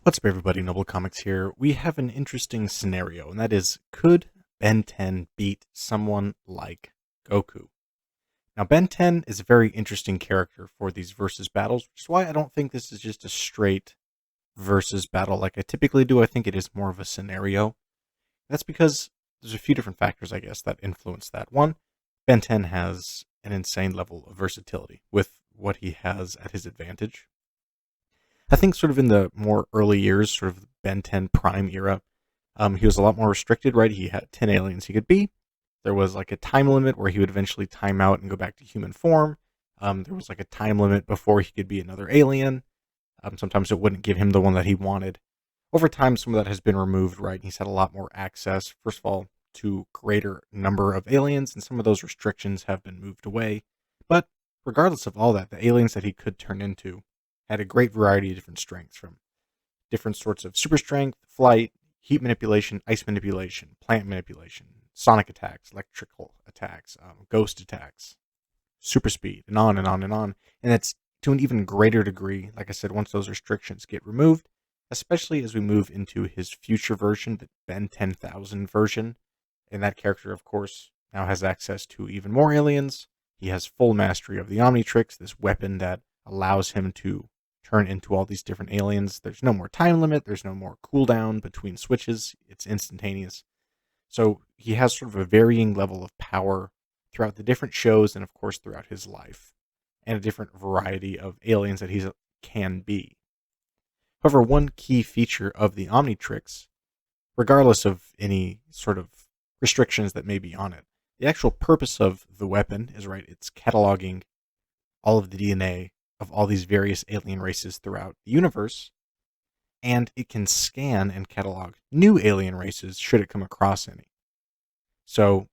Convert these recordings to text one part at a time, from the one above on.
What's up, everybody? Noble Comics here. We have an interesting scenario, and that is, could Ben 10 beat someone like Goku? Now, Ben 10 is a very interesting character for these versus battles, which is why I don't think this is just a straight versus battle like I typically do. I think it is more of a scenario. That's because there's a few different factors, I guess, that influence that. One, Ben 10 has an insane level of versatility with what he has at his advantage. I think sort of in the more early years, sort of Ben 10 Prime era, he was a lot more restricted, right? He had 10 aliens he could be. There was like a time limit where he would eventually time out and go back to human form. There was like a time limit before he could be another alien. Sometimes it wouldn't give him the one that he wanted. Over time, some of that has been removed, right? He's had a lot more access, first of all, to greater number of aliens, and some of those restrictions have been moved away. But regardless of all that, the aliens that he could turn into had a great variety of different strengths, from different sorts of super strength, flight, heat manipulation, ice manipulation, plant manipulation, sonic attacks, electrical attacks, ghost attacks, super speed, and on and on and on. And it's to an even greater degree, like I said, once those restrictions get removed, especially as we move into his future version, the Ben 10,000 version. And that character, of course, now has access to even more aliens. He has full mastery of the Omnitrix, this weapon that allows him to turn into all these different aliens. There's no more time limit. There's no more cooldown between switches. It's instantaneous. So he has sort of a varying level of power throughout the different shows and, of course, throughout his life, and a different variety of aliens that he can be. However, one key feature of the Omnitrix, regardless of any sort of restrictions that may be on it, the actual purpose of the weapon is, right, it's cataloging all of the DNA of all these various alien races throughout the universe, and it can scan and catalog new alien races should it come across any. So,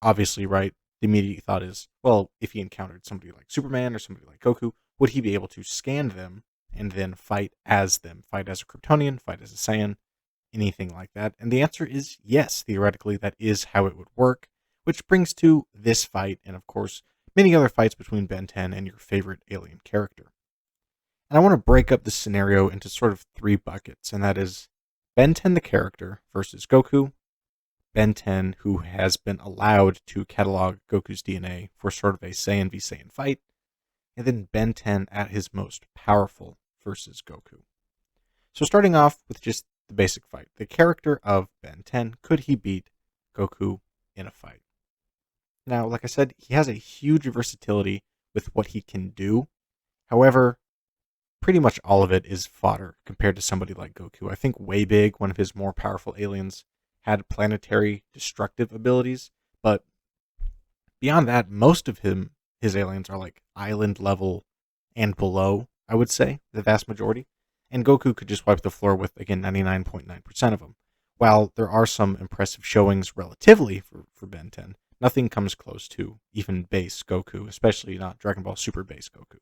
obviously, right, the immediate thought is, well, if he encountered somebody like Superman or somebody like Goku, would he be able to scan them and then fight as them? Fight as a Kryptonian, fight as a Saiyan, anything like that? And the answer is yes, theoretically, that is how it would work, which brings to this fight, and of course, many other fights between Ben 10 and your favorite alien character. And I want to break up this scenario into sort of three buckets, and that is Ben 10 the character versus Goku, Ben 10 who has been allowed to catalog Goku's DNA for sort of a Saiyan v Saiyan fight, and then Ben 10 at his most powerful versus Goku. So starting off with just the basic fight, the character of Ben 10, could he beat Goku in a fight? Now, like I said, he has a huge versatility with what he can do. However, pretty much all of it is fodder compared to somebody like Goku. I think Way Big, one of his more powerful aliens, had planetary destructive abilities, but beyond that, most of his aliens are like island level and below, I would say, the vast majority. And Goku could just wipe the floor with, again, 99.9% of them. While there are some impressive showings relatively for Ben 10, nothing comes close to even base Goku, especially not Dragon Ball Super base Goku.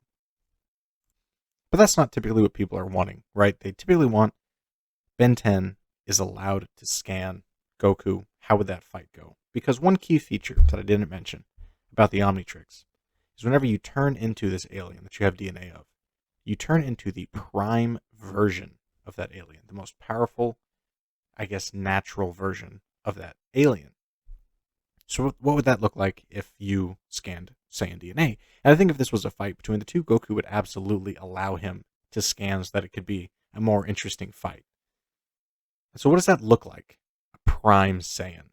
But that's not typically what people are wanting, right? They typically want Ben 10 is allowed to scan Goku. How would that fight go? Because one key feature that I didn't mention about the Omnitrix is whenever you turn into this alien that you have DNA of, you turn into the prime version of that alien, the most powerful, I guess, natural version of that alien. So what would that look like if you scanned Saiyan DNA? And I think if this was a fight between the two, Goku would absolutely allow him to scan so that it could be a more interesting fight. So what does that look like? A prime Saiyan.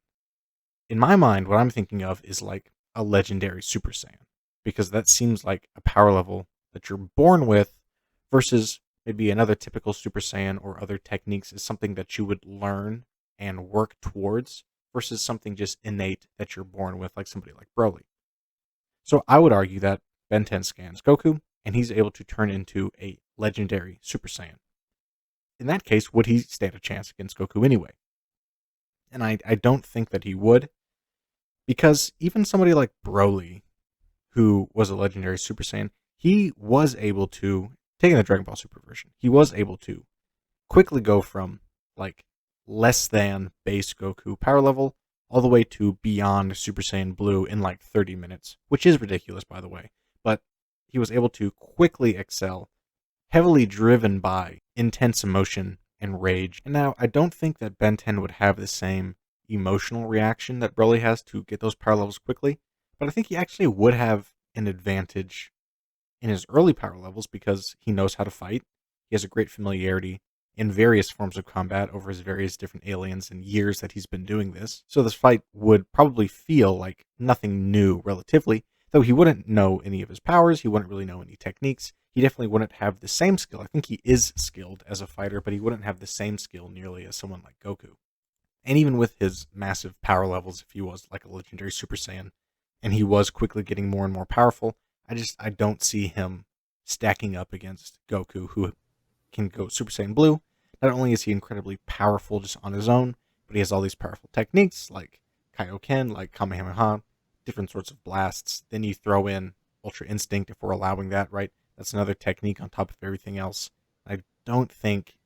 In my mind, what I'm thinking of is like a legendary Super Saiyan, because that seems like a power level that you're born with versus maybe another typical Super Saiyan or other techniques is something that you would learn and work towards, versus something just innate that you're born with, like somebody like Broly. So I would argue that Ben 10 scans Goku, and he's able to turn into a legendary Super Saiyan. In that case, would he stand a chance against Goku anyway? And I don't think that he would, because even somebody like Broly, who was a legendary Super Saiyan, he was able to, taking the Dragon Ball Super version, he was able to quickly go from like less than base Goku power level all the way to beyond Super Saiyan Blue in like 30 minutes, which is ridiculous, by the way. But he was able to quickly excel, heavily driven by intense emotion and rage. And now, I don't think that Ben 10 would have the same emotional reaction that Broly has to get those power levels quickly, but I think he actually would have an advantage in his early power levels because he knows how to fight. He has a great familiarity in various forms of combat over his various different aliens and years that he's been doing this. So this fight would probably feel like nothing new relatively, though he wouldn't know any of his powers, he wouldn't really know any techniques. He definitely wouldn't have the same skill. I think he is skilled as a fighter, but he wouldn't have the same skill nearly as someone like Goku. And even with his massive power levels, if he was like a legendary Super Saiyan, and he was quickly getting more and more powerful, I don't see him stacking up against Goku, who can go Super Saiyan Blue. Not only is he incredibly powerful just on his own, but he has all these powerful techniques like Kaioken, like Kamehameha, different sorts of blasts. Then you throw in Ultra Instinct if we're allowing that, right? That's another technique on top of everything else. I don't think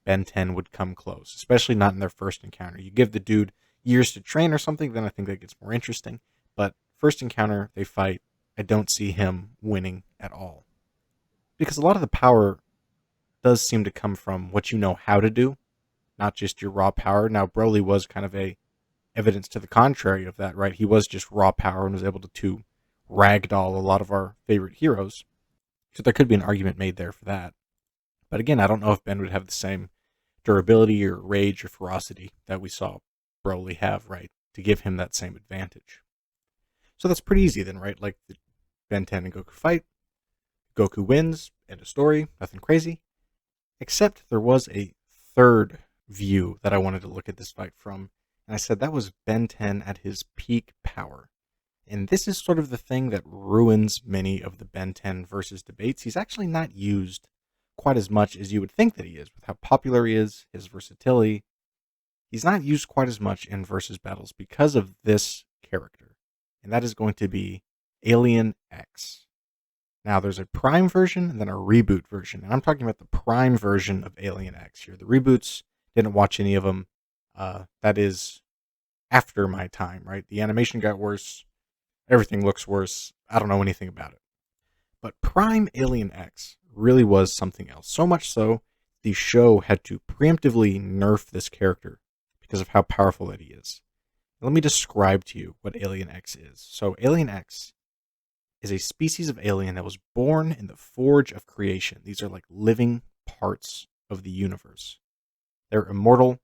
Ben 10 would come close, especially not in their first encounter. You give the dude years to train or something, then I think that gets more interesting. But first encounter, they fight. I don't see him winning at all. Because a lot of the power does seem to come from what you know how to do, not just your raw power. Now, Broly was kind of a evidence to the contrary of that, right? He was just raw power and was able to ragdoll a lot of our favorite heroes. So there could be an argument made there for that. But again, I don't know if Ben would have the same durability or rage or ferocity that we saw Broly have, right, to give him that same advantage. So that's pretty easy then, right? Like the Ben 10 and Goku fight. Goku wins, end of story, nothing crazy. Except there was a third view that I wanted to look at this fight from, and I said that was Ben 10 at his peak power. And this is sort of the thing that ruins many of the Ben 10 versus debates. He's actually not used quite as much as you would think that he is, with how popular he is, his versatility. He's not used quite as much in versus battles because of this character, and that is going to be Alien X. Now, there's a Prime version and then a reboot version, and I'm talking about the Prime version of Alien X here. The reboots, didn't watch any of them. That is after my time, right? The animation got worse. Everything looks worse. I don't know anything about it. But Prime Alien X really was something else. So much so, the show had to preemptively nerf this character because of how powerful that he is. Let me describe to you what Alien X is. So Alien X is a species of alien that was born in the forge of creation. These are like living parts of the universe. They're immortal,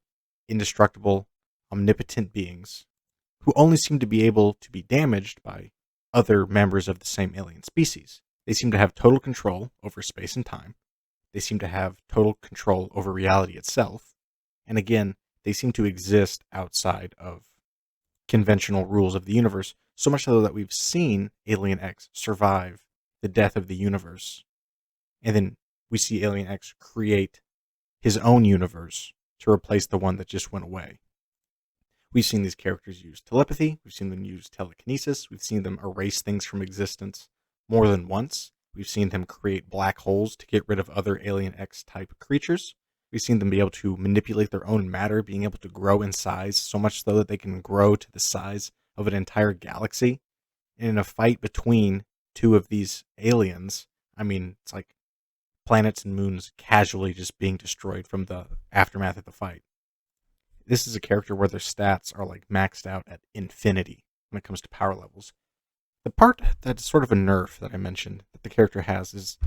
indestructible, omnipotent beings who only seem to be able to be damaged by other members of the same alien species. They seem to have total control over space and time. They seem to have total control over reality itself. And again, they seem to exist outside of conventional rules of the universe, so much so that we've seen Alien X survive the death of the universe. And then we see Alien X create his own universe to replace the one that just went away. We've seen these characters use telepathy, we've seen them use telekinesis, we've seen them erase things from existence more than once. We've seen them create black holes to get rid of other Alien X type creatures. We've seen them be able to manipulate their own matter, being able to grow in size, so much so that they can grow to the size of an entire galaxy. And in a fight between two of these aliens, I mean, it's like planets and moons casually just being destroyed from the aftermath of the fight. This is a character where their stats are like maxed out at infinity when it comes to power levels. The part that's sort of a nerf that I mentioned that the character has is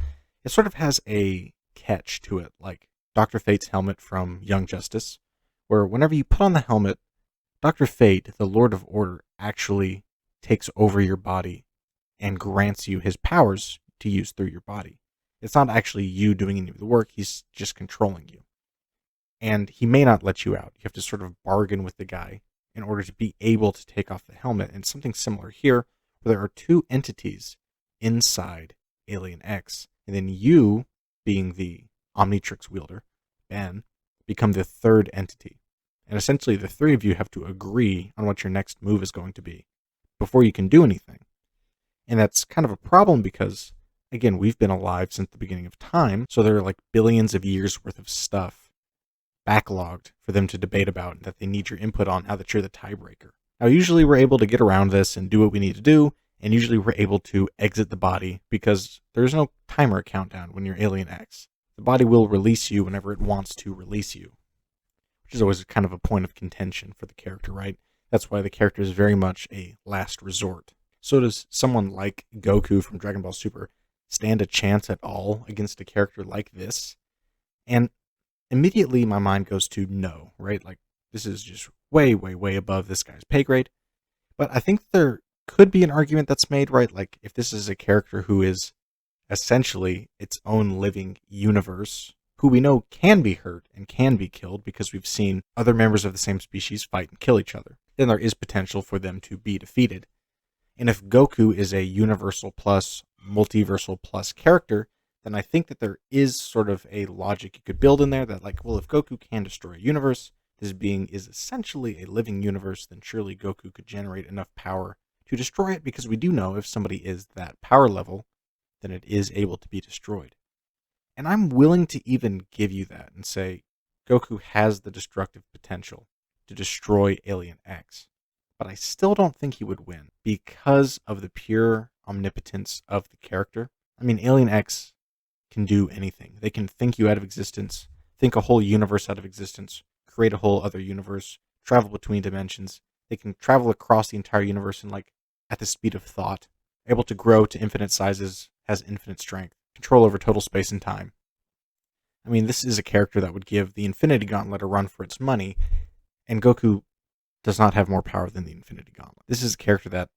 it sort of has a catch to it, like Dr. Fate's helmet from Young Justice, where whenever you put on the helmet, Dr. Fate, the Lord of Order, actually takes over your body and grants you his powers to use through your body. It's not actually you doing any of the work, he's just controlling you. And he may not let you out. You have to sort of bargain with the guy in order to be able to take off the helmet. And something similar here, where there are two entities inside Alien X, and then you, being the Omnitrix wielder, Ben, become the third entity. And essentially the three of you have to agree on what your next move is going to be before you can do anything. And that's kind of a problem because, again, we've been alive since the beginning of time, so there are like billions of years worth of stuff backlogged for them to debate about and that they need your input on now that you're the tiebreaker. Now, usually we're able to get around this and do what we need to do, and usually we're able to exit the body because there's no timer countdown when you're Alien X. the body will release you whenever it wants to release you, which is always kind of a point of contention for the character, right? That's why the character is very much a last resort. So does someone like Goku from Dragon Ball Super stand a chance at all against a character like this? And immediately my mind goes to no, right? Like, this is just way, way, way above this guy's pay grade. But I think there could be an argument that's made, right? Like, if this is a character who is essentially its own living universe, who we know can be hurt and can be killed because we've seen other members of the same species fight and kill each other, then there is potential for them to be defeated. And if Goku is a universal plus, multiversal plus character, then I think that there is sort of a logic you could build in there that, like, well, if Goku can destroy a universe, this being is essentially a living universe, then surely Goku could generate enough power to destroy it, because we do know if somebody is that power level, then it is able to be destroyed. And I'm willing to even give you that and say Goku has the destructive potential to destroy Alien X. But I still don't think he would win because of the pure omnipotence of the character. I mean, Alien X can do anything. They can think you out of existence, think a whole universe out of existence, create a whole other universe, travel between dimensions. They can travel across the entire universe and, like, at the speed of thought, able to grow to infinite sizes, has infinite strength, control over total space and time. I mean, this is a character that would give the Infinity Gauntlet a run for its money, and Goku does not have more power than the Infinity Gauntlet. This is a character that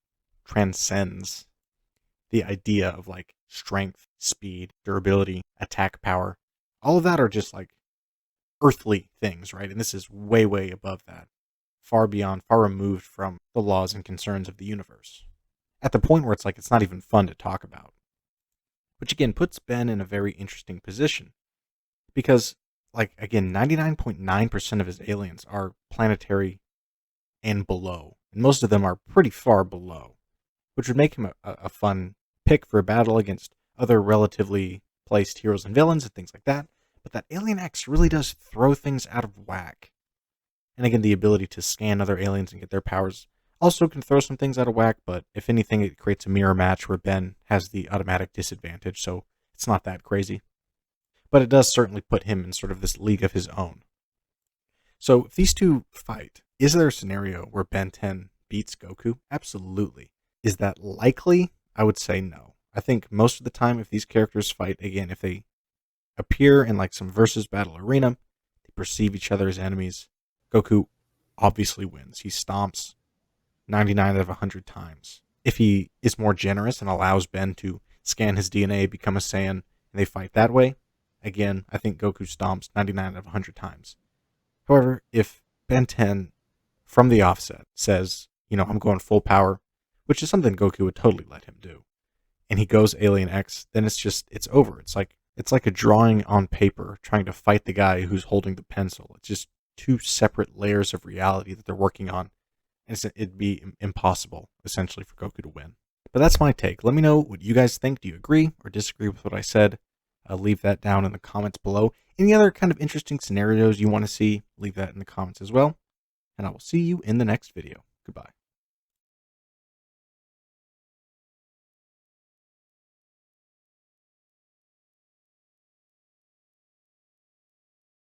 transcends the idea of, like, strength, speed, durability, attack power. All of that are just, like, earthly things, right? And this is way, way above that. Far beyond, far removed from the laws and concerns of the universe. At the point where it's like, it's not even fun to talk about. Which again puts Ben in a very interesting position. Because, like, again, 99.9% of his aliens are planetary and below. And most of them are pretty far below. Which would make him a fun pick for a battle against other relatively placed heroes and villains and things like that. But that Alien X really does throw things out of whack. And again, the ability to scan other aliens and get their powers also can throw some things out of whack, but if anything, it creates a mirror match where Ben has the automatic disadvantage, so it's not that crazy. But it does certainly put him in sort of this league of his own. So if these two fight, is there a scenario where Ben 10 beats Goku? Absolutely. Is that likely? I would say no. I think most of the time, if these characters fight, again, if they appear in, like, some versus battle arena, they perceive each other as enemies, Goku obviously wins. He stomps 99 out of 100 times. If he is more generous and allows Ben to scan his DNA, become a Saiyan, and they fight that way, again, I think Goku stomps 99 out of 100 times. However, if Ben 10 from the offset says, you know, I'm going full power, which is something Goku would totally let him do, and he goes Alien X, then it's over. It's like a drawing on paper trying to fight the guy who's holding the pencil. It's just two separate layers of reality that they're working on, and it'd be impossible, essentially, for Goku to win. But that's my take. Let me know what you guys think. Do you agree or disagree with what I said? Leave that down in the comments below. Any other kind of interesting scenarios you want to see, leave that in the comments as well. And I will see you in the next video. Goodbye.